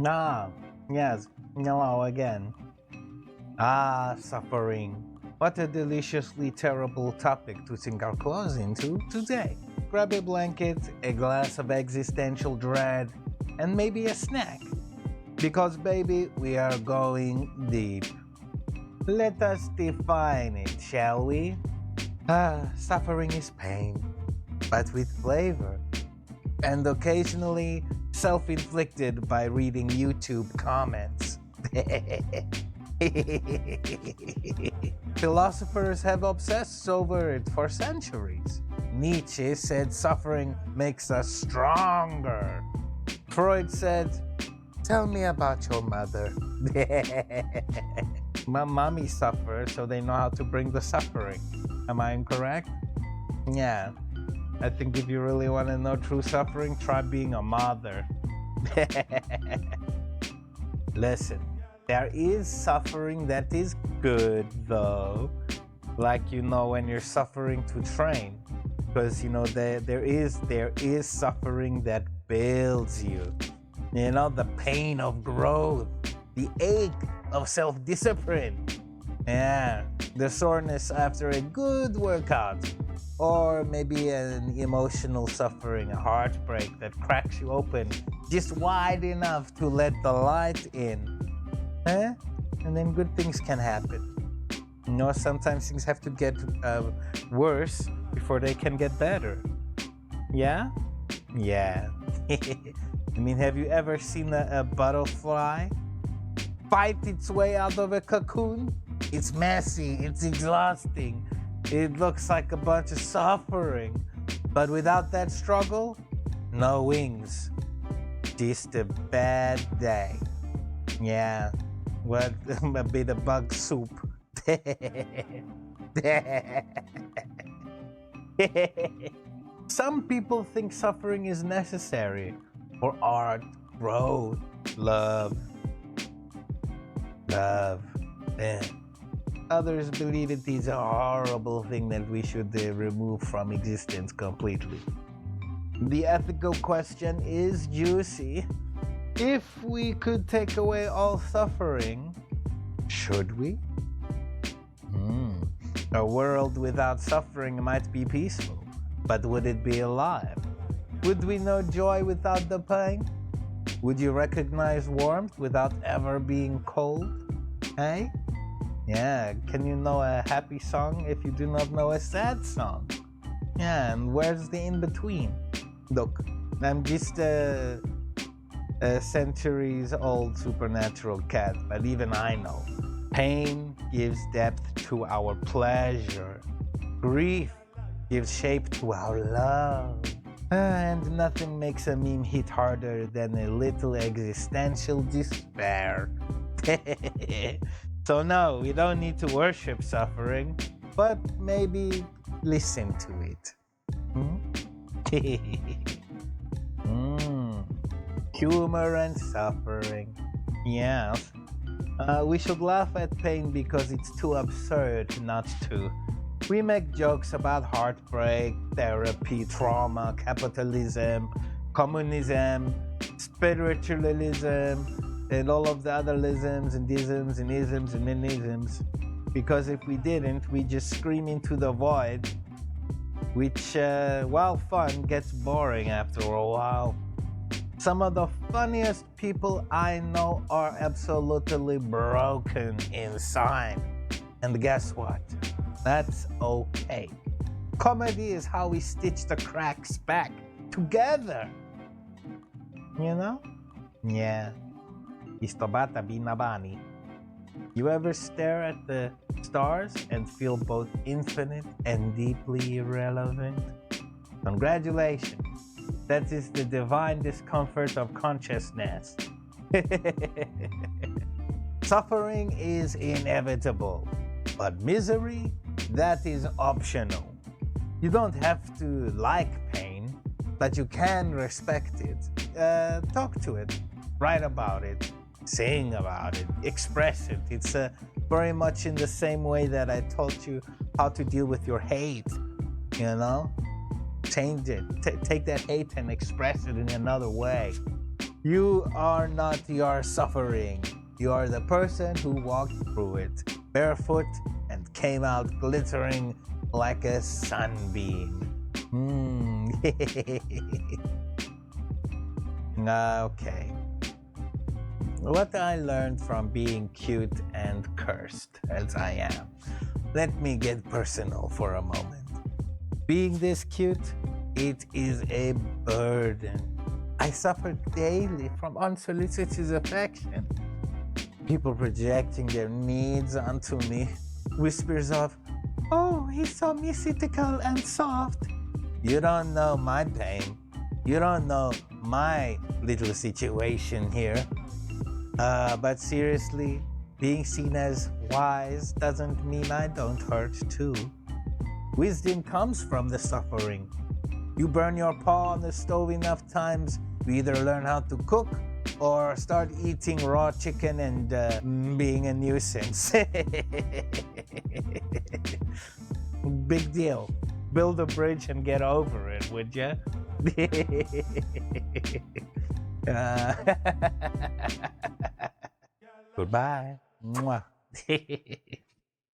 Ah, yes, hello again. Ah, suffering. What a deliciously terrible topic to sink our claws into today. Grab a blanket, a glass of existential dread, and maybe a snack. Because, baby, we are going deep. Let us define it, shall we? Ah, suffering is pain, but with flavor. And occasionally self inflicted by reading YouTube comments. Philosophers have obsessed over it for centuries. Nietzsche said suffering makes us stronger. Freud said, "Tell me about your mother." My mommy suffered, so they know how to bring the suffering. Am I incorrect? Yeah. I think if you really want to know true suffering, try being a mother. Listen, there is suffering that is good though. Like when you're suffering to train. Because there is suffering that builds you. The pain of growth, the ache of self-discipline. Yeah, the soreness after a good workout. Or maybe an emotional suffering, a heartbreak that cracks you open just wide enough to let the light in. Huh? And then good things can happen. Sometimes things have to get worse before they can get better. Yeah? Yeah. Have you ever seen a butterfly fight its way out of a cocoon? It's messy, it's exhausting. It looks like a bunch of suffering. But without that struggle, no wings. Just a bad day. Yeah. What a bit of bug soup. Some people think suffering is necessary for art, growth, love. Yeah. Others believe it is a horrible thing that we should remove from existence completely. The ethical question is juicy. If we could take away all suffering, should we? A world without suffering might be peaceful, but would it be alive? Would we know joy without the pain? Would you recognize warmth without ever being cold? Hey? Yeah, can you know a happy song if you do not know a sad song? Yeah, and where's the in-between? Look, I'm just a centuries-old supernatural cat, but even I know. Pain gives depth to our pleasure. Grief gives shape to our love. And nothing makes a meme hit harder than a little existential despair. So no, we don't need to worship suffering, but maybe listen to it. Humor and suffering. Yes. We should laugh at pain because it's too absurd not to. We make jokes about heartbreak, therapy, trauma, capitalism, communism, spiritualism, and all of the other isms and isms and isms and isms. Because if we didn't, we just scream into the void, which, while fun, gets boring after a while. Some of the funniest people I know are absolutely broken inside. And guess what? That's okay. Comedy is how we stitch the cracks back together. Yeah. Istobata binabani. You ever stare at the stars and feel both infinite and deeply irrelevant? Congratulations. That is the divine discomfort of consciousness. Suffering is inevitable, but misery, that is optional. You don't have to like pain, but you can respect it. Talk to it, write about it, sing about it, express it. It's very much in the same way that I taught you how to deal with your hate, Change it. Take that hate and express it in another way. You are not your suffering. You are the person who walked through it barefoot and came out glittering like a sunbeam. Okay. What I learned from being cute and cursed as I am. Let me get personal for a moment. Being this cute, it is a burden. I suffer daily from unsolicited affection. People projecting their needs onto me. Whispers of, oh, he's so mystical and soft. You don't know my pain. You don't know my little situation here. But seriously, being seen as wise doesn't mean I don't hurt too. Wisdom comes from the suffering. You burn your paw on the stove enough times, you either learn how to cook or start eating raw chicken and being a nuisance. Big deal. Build a bridge and get over it, would ya? Goodbye. Mwah.